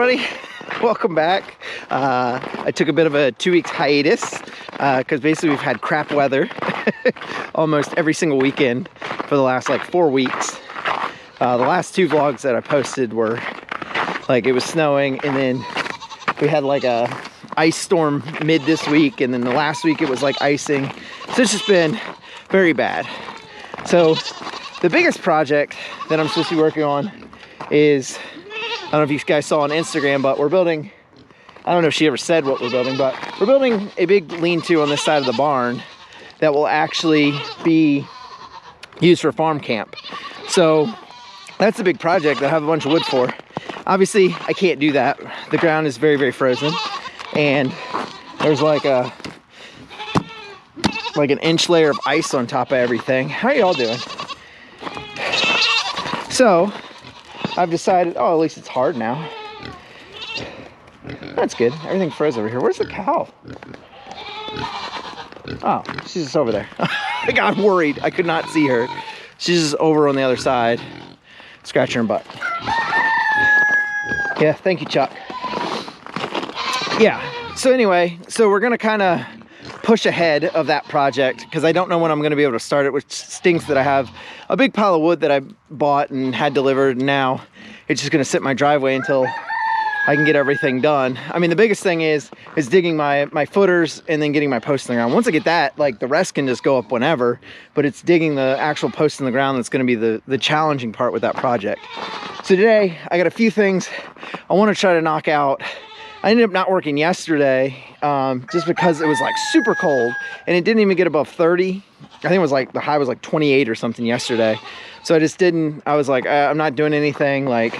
everybody. Welcome back. I took a bit of a 2-week hiatus because basically we've had crap weather almost every single weekend for the last like 4 weeks. The last 2 vlogs that I posted were like it was snowing, and then we had like a ice storm mid this week, and then the last week it was like icing. So it's just been very bad. So the biggest project that I'm supposed to be working on is, I don't know if you guys saw on Instagram, but we're building, I don't know if she ever said what we're building, but we're building a big lean-to on this side of the barn that will actually be used for farm camp. So that's a big project that I have a bunch of wood for. Obviously, I can't do that. The ground is very, very frozen, and there's like an inch layer of ice on top of everything. How are y'all doing? So I've decided, oh, at least it's hard now. That's good. Everything froze over here. Where's the cow? Oh, she's just over there. I got worried. I could not see her. She's just over on the other side, scratching her butt. Yeah, thank you, Chuck. Yeah, so anyway, so we're gonna kind of push ahead of that project because I don't know when I'm going to be able to start it, which stinks that I have a big pile of wood that I bought and had delivered, and now it's just going to sit in my driveway until I can get everything done. I mean, the biggest thing is digging my footers and then getting my posts in the ground. Once I get that, like, the rest can just go up whenever, but it's digging the actual posts in the ground that's going to be the challenging part with that project. So today I got a few things I want to try to knock out. I ended up not working yesterday just because it was like super cold, and it didn't even get above 30. I think it was like the high was like 28 or something yesterday. So I just didn't, I was like, I'm not doing anything. Like,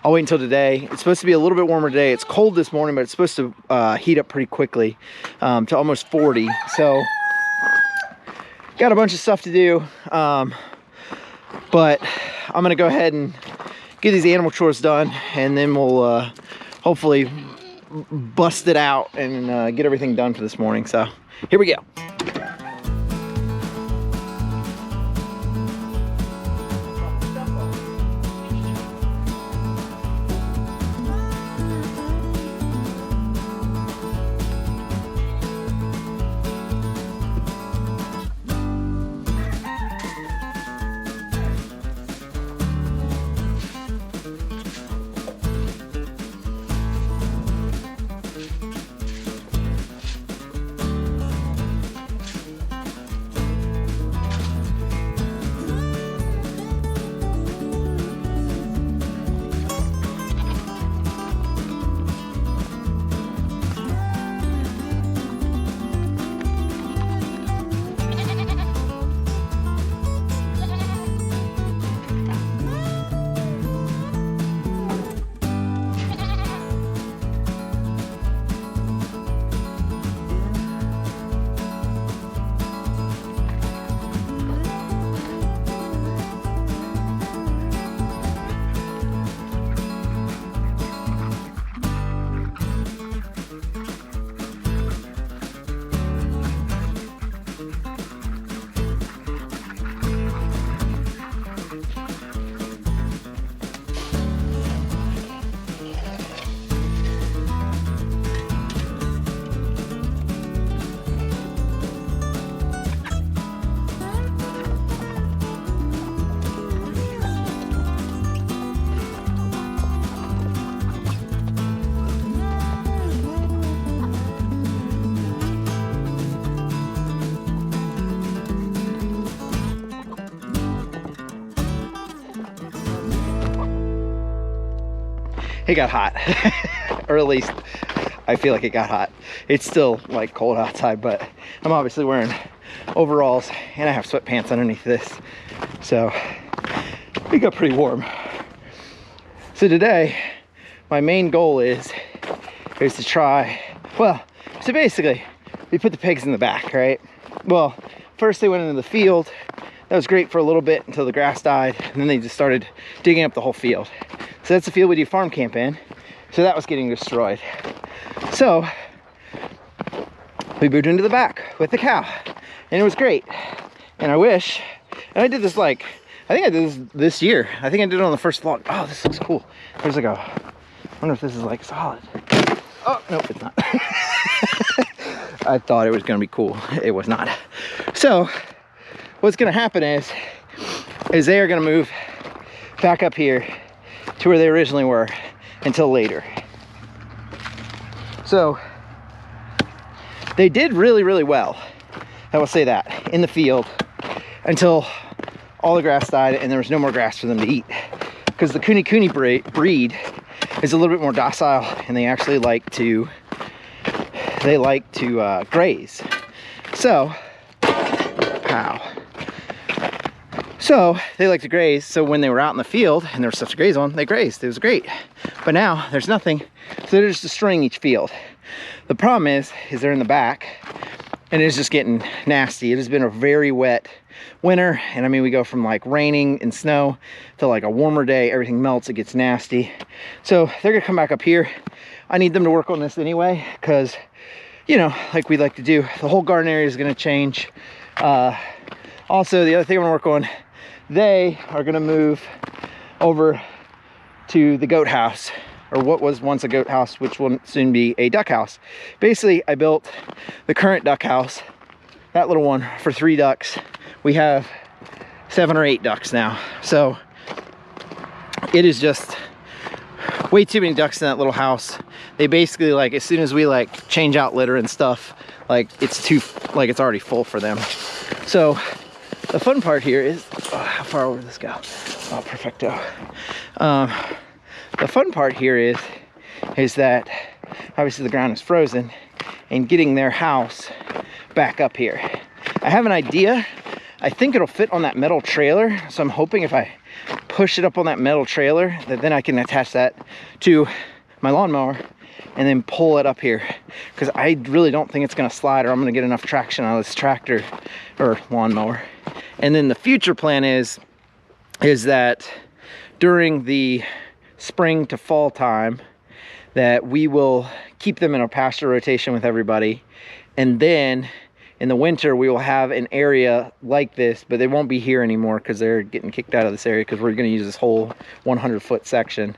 I'll wait until today. It's supposed to be a little bit warmer today. It's cold this morning, but it's supposed to heat up pretty quickly to almost 40. So got a bunch of stuff to do, but I'm gonna go ahead and get these animal chores done, and then we'll hopefully bust it out and get everything done for this morning. So here we go. It got hot, or at least I feel like it got hot. It's still like cold outside, but I'm obviously wearing overalls and I have sweatpants underneath this, so it got pretty warm. So today my main goal is to try, well, so basically we put the pigs in the back, right? Well, first they went into the field. That was great for a little bit until the grass died, and then they just started digging up the whole field. So that's the field we do farm camp in. So that was getting destroyed. So we moved into the back with the cow, and it was great. And I wish, and I did this like, I think I did this year. I think I did it on the first vlog. Oh, this looks cool. There's like a wonder if this is like solid. Oh, nope, it's not. I thought it was gonna be cool. It was not. So what's gonna happen is they are gonna move back up here to where they originally were until later. So they did really, really well, I will say that, in the field until all the grass died and there was no more grass for them to eat. Because the Kuni breed is a little bit more docile and they actually like to graze. So, So they like to graze. So when they were out in the field and there was stuff to graze on, they grazed. It was great. But now there's nothing. So they're just destroying each field. The problem is they're in the back and it's just getting nasty. It has been a very wet winter. And I mean, we go from like raining and snow to like a warmer day, everything melts, it gets nasty. So they're gonna come back up here. I need them to work on this anyway, because, you know, like we like to do, the whole garden area is gonna change. Also, the other thing I'm gonna work on, they are gonna move over to the goat house, or what was once a goat house, which will soon be a duck house. Basically, I built the current duck house, that little one, for 3 ducks. We have 7 or 8 ducks now. So it is just way too many ducks in that little house. They basically, like, as soon as we like change out litter and stuff, like it's already full for them. So the fun part here is, oh, how far over this go? Oh, perfecto. The fun part here is that obviously the ground is frozen and getting their house back up here. I have an idea. I think it'll fit on that metal trailer. So I'm hoping if I push it up on that metal trailer, that then I can attach that to my lawnmower and then pull it up here. Because I really don't think it's gonna slide, or I'm gonna get enough traction out of this tractor or lawnmower. And then the future plan is that during the spring to fall time, that we will keep them in a pasture rotation with everybody. And then in the winter, we will have an area like this, but they won't be here anymore because they're getting kicked out of this area because we're going to use this whole 100-foot section.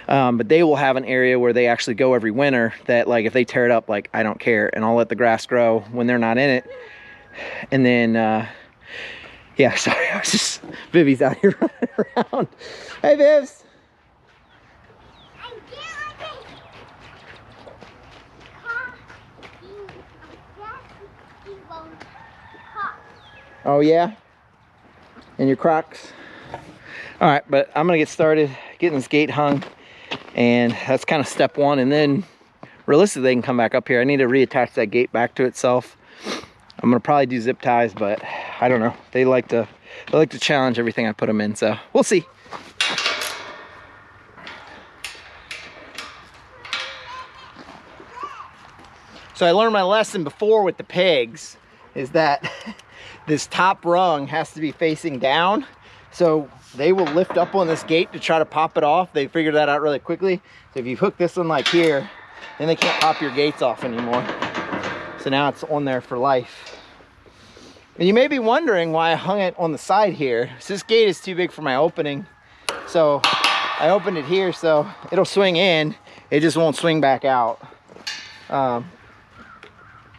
But they will have an area where they actually go every winter, that like if they tear it up, like I don't care, and I'll let the grass grow when they're not in it. And then, yeah, sorry, I was just, Vivi's out here running around. Hey, Vivs. Oh yeah? And your Crocs? All right, but I'm gonna get started getting this gate hung, and that's kind of step one. And then realistically, they can come back up here. I need to reattach that gate back to itself. I'm gonna probably do zip ties, but I don't know. They like to challenge everything I put them in, so we'll see. So I learned my lesson before with the pigs, is that this top rung has to be facing down. So they will lift up on this gate to try to pop it off. They figured that out really quickly. So if you hook this one like here, then they can't pop your gates off anymore. So now it's on there for life. And you may be wondering why I hung it on the side here. So this gate is too big for my opening. So I opened it here so it'll swing in. It just won't swing back out.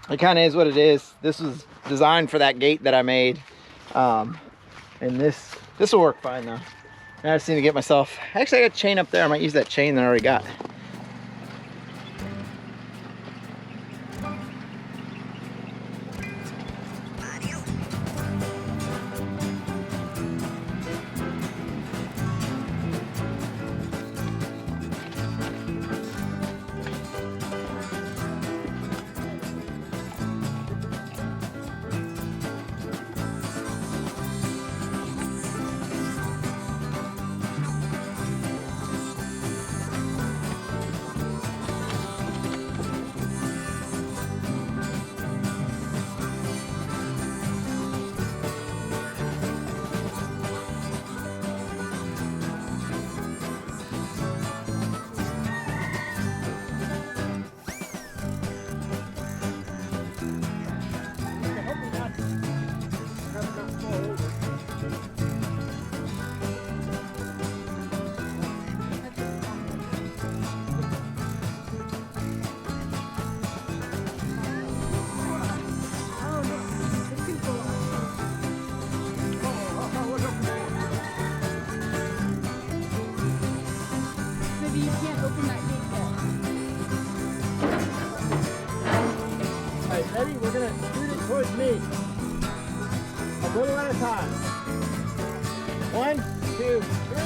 It kind of is what it is. This was designed for that gate that I made. And this will work fine though. I just need to get myself, actually I got a chain up there. I might use that chain that I already got. with me. A little at a time. 1, 2, 3.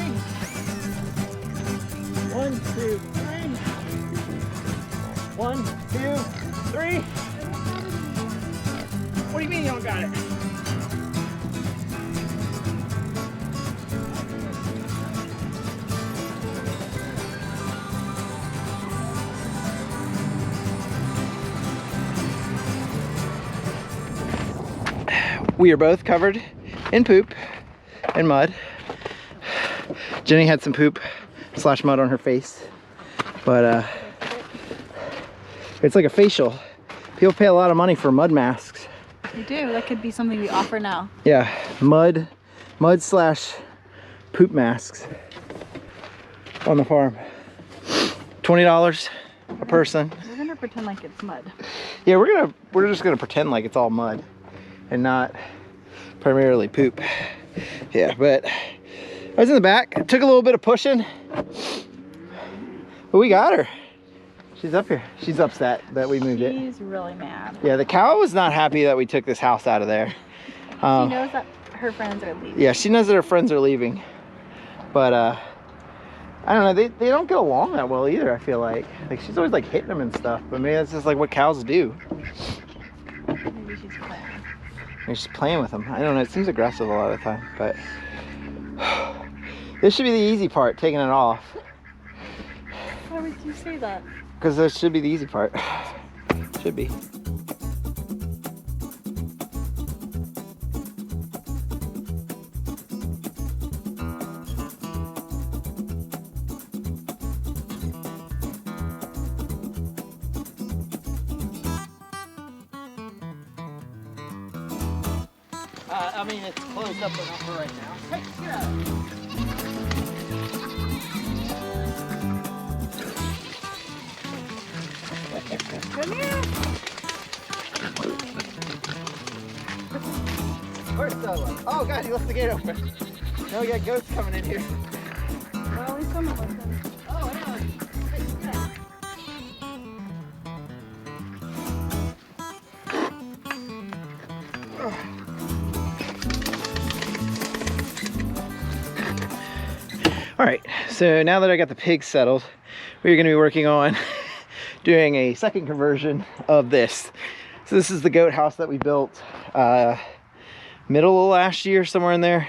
1, 2, 3. 1, 2, 3. What do you mean you don't got it? We are both covered in poop and mud. Jenny had some poop / mud on her face, but it's like a facial. People pay a lot of money for mud masks. They do. That could be something we offer now. Yeah, mud / poop masks on the farm. $20 a person. We're gonna pretend like it's mud. Yeah, we're just gonna pretend like it's all mud and not primarily poop. Yeah, but I was in the back. It took a little bit of pushing, but we got her. She's up here. She's upset that we moved it. She's really mad. Yeah, the cow was not happy that we took this house out of there. She knows that her friends are leaving. Yeah, she knows that her friends are leaving, but I don't know, they don't get along that well either. I feel like she's always like hitting them and stuff, but maybe that's just like what cows do. Maybe she's playing. Maybe she's playing with them. I don't know, it seems aggressive a lot of the time, but this should be the easy part, taking it off. Why would you say that? Because this should be the easy part. Should be. I mean, it's closed up enough for right now. Hey, get out. Come here. Where's Stella? Oh god, he left the gate open. Now we got ghosts coming in here. Well, at least someone listens. Oh, yeah. Hey, yeah. All right, so now that I got the pigs settled, we're gonna be working on doing a second conversion of this. So this is the goat house that we built middle of last year, somewhere in there.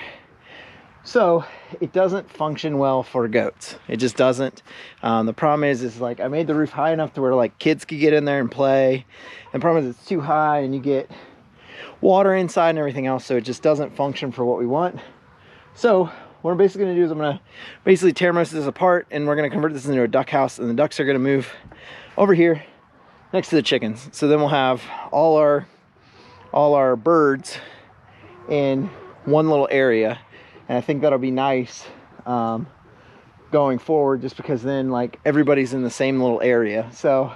So it doesn't function well for goats. It just doesn't. The problem is like I made the roof high enough to where like kids could get in there and play. And the problem is it's too high and you get water inside and everything else, so it just doesn't function for what we want. So what I'm basically gonna do is I'm gonna basically tear most of this apart and we're gonna convert this into a duck house, and the ducks are gonna move over here next to the chickens. So then we'll have all our birds in one little area, and I think that'll be nice going forward, just because then like everybody's in the same little area. So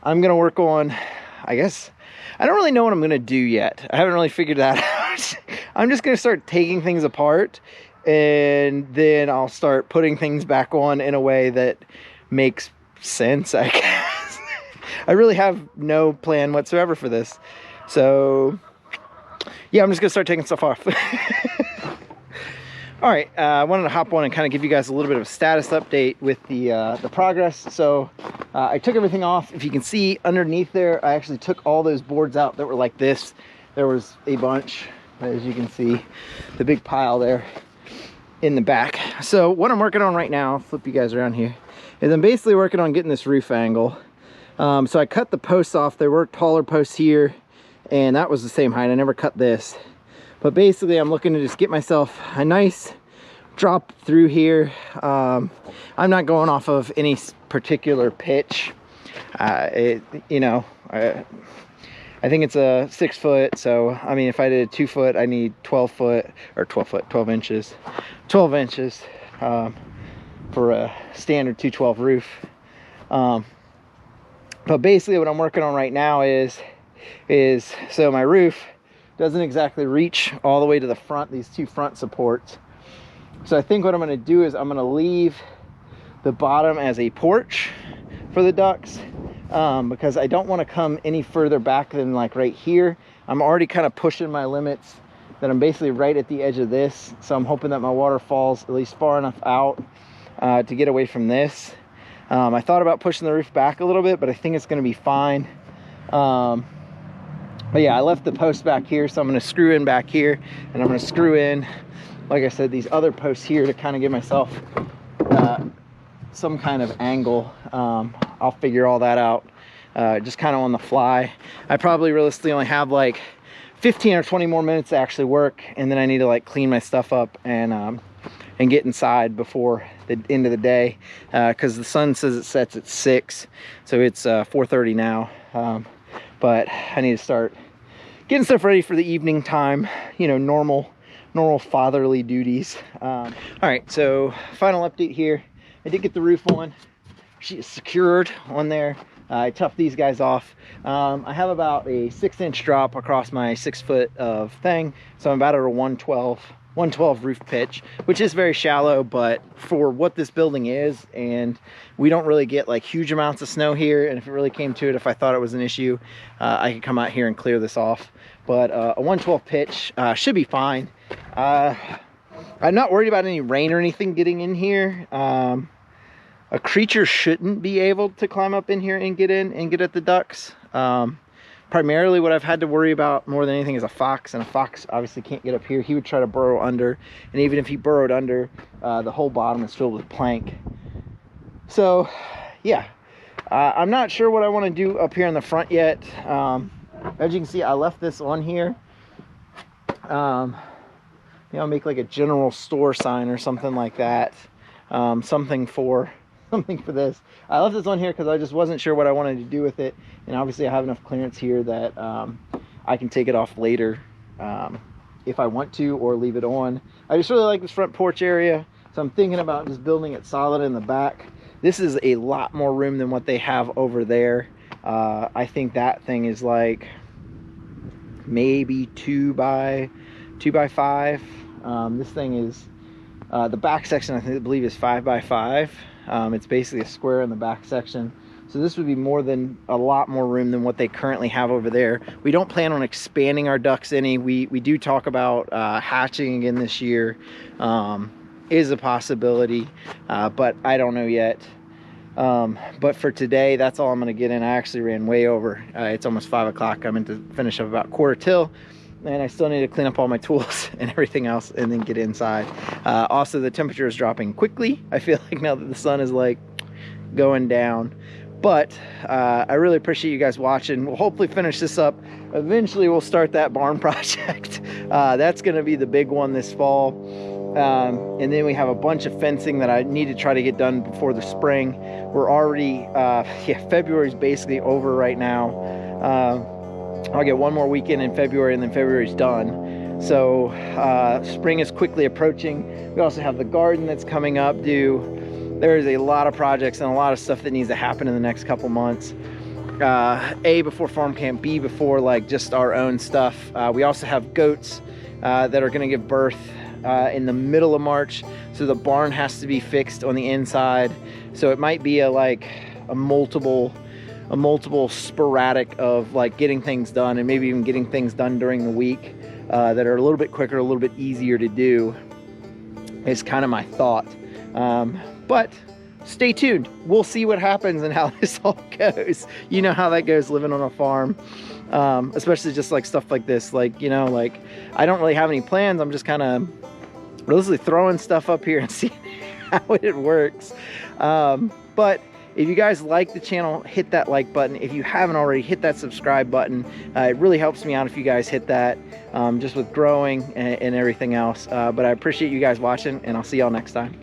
I'm gonna work on, I guess, I don't really know what I'm gonna do yet. I haven't really figured that out. I'm just gonna start taking things apart, and then I'll start putting things back on in a way that makes sense, I guess. I really have no plan whatsoever for this. So yeah, I'm just gonna start taking stuff off. All right, I wanted to hop on and kind of give you guys a little bit of a status update with the progress. So I took everything off. If you can see underneath there, I actually took all those boards out that were like this. There was a bunch, as you can see, the big pile there in the back. So what I'm working on right now, I'll flip you guys around here, is I'm basically working on getting this roof angle. So I cut the posts off. There were taller posts here, and that was the same height. I never cut this. But basically I'm looking to just get myself a nice drop through here. I'm not going off of any particular pitch. You know, I think it's a 6 foot. So, I mean, if I did a 2 foot, I need 12 inches for a standard 212 roof. But basically what I'm working on right now is so my roof doesn't exactly reach all the way to the front, these two front supports. So I think what I'm going to do is I'm going to leave the bottom as a porch for the ducks, because I don't want to come any further back than like right here. I'm already kind of pushing my limits, that I'm basically right at the edge of this. So I'm hoping that my water falls at least far enough out to get away from this. I thought about pushing the roof back a little bit, but I think it's going to be fine. But yeah, I left the post back here, so I'm going to screw in back here, and I'm going to screw in, like I said, these other posts here to kind of give myself some kind of angle. I'll figure all that out just kind of on the fly. I probably realistically only have like 15 or 20 more minutes to actually work, and then I need to like clean my stuff up and get inside before the end of the day, because the sun says it sets at 6, so it's 4:30 now. But I need to start getting stuff ready for the evening time, you know, normal fatherly duties. All right, so final update here. I did get the roof on. She is secured on there. I toughed these guys off. I have about a 6-inch drop across my 6 foot of thing, so I'm about at a 112 roof pitch, which is very shallow, but for what this building is, and we don't really get like huge amounts of snow here, and if it really came to it, if I thought it was an issue, I could come out here and clear this off. But a 112 pitch should be fine. I'm not worried about any rain or anything getting in here. A creature shouldn't be able to climb up in here and get in and get at the ducks. Primarily what I've had to worry about more than anything is a fox, and a fox obviously can't get up here. He would try to burrow under, and even if he burrowed under, the whole bottom is filled with plank. So yeah, I'm not sure what I want to do up here in the front yet. As you can see, I left this on here. You know, make like a general store sign or something like that. Something for this. I left this on here because I just wasn't sure what I wanted to do with it, and obviously I have enough clearance here that I can take it off later if I want to, or leave it on. I just really like this front porch area, so I'm thinking about just building it solid in the back. This is a lot more room than what they have over there. I think that thing is like maybe 2 by 5. This thing is the back section, I believe is 5 by 5. It's basically a square in the back section, so this would be a lot more room than what they currently have over there. We don't plan on expanding our ducks any. We do talk about hatching again this year, is a possibility, but I don't know yet. But for today, that's all I'm going to get in. I actually ran way over. It's almost 5 o'clock. I'm in to finish up about 1/4 till, and I still need to clean up all my tools and everything else and then get inside. Also, the temperature is dropping quickly. I feel like now that the sun is like going down. But I really appreciate you guys watching. We'll hopefully finish this up. Eventually we'll start that barn project. That's going to be the big one this fall. And then we have a bunch of fencing that I need to try to get done before the spring. We're already, February's basically over right now. I'll get one more weekend in February, and then February's done. So spring is quickly approaching. We also have the garden that's coming up due. There's a lot of projects and a lot of stuff that needs to happen in the next couple months. A, before farm camp, B, before like just our own stuff. We also have goats that are gonna give birth in the middle of March. So the barn has to be fixed on the inside. So it might be a multiple sporadic of like getting things done, and maybe even getting things done during the week that are a little bit quicker, a little bit easier to do, is kind of my thought. But stay tuned. We'll see what happens and how this all goes. You know how that goes living on a farm, especially just like stuff like this. Like, you know, like I don't really have any plans. I'm just kind of realistically throwing stuff up here and seeing how it works. But if you guys like the channel, hit that like button. If you haven't already, hit that subscribe button. It really helps me out if you guys hit that, just with growing and everything else. But I appreciate you guys watching, and I'll see y'all next time.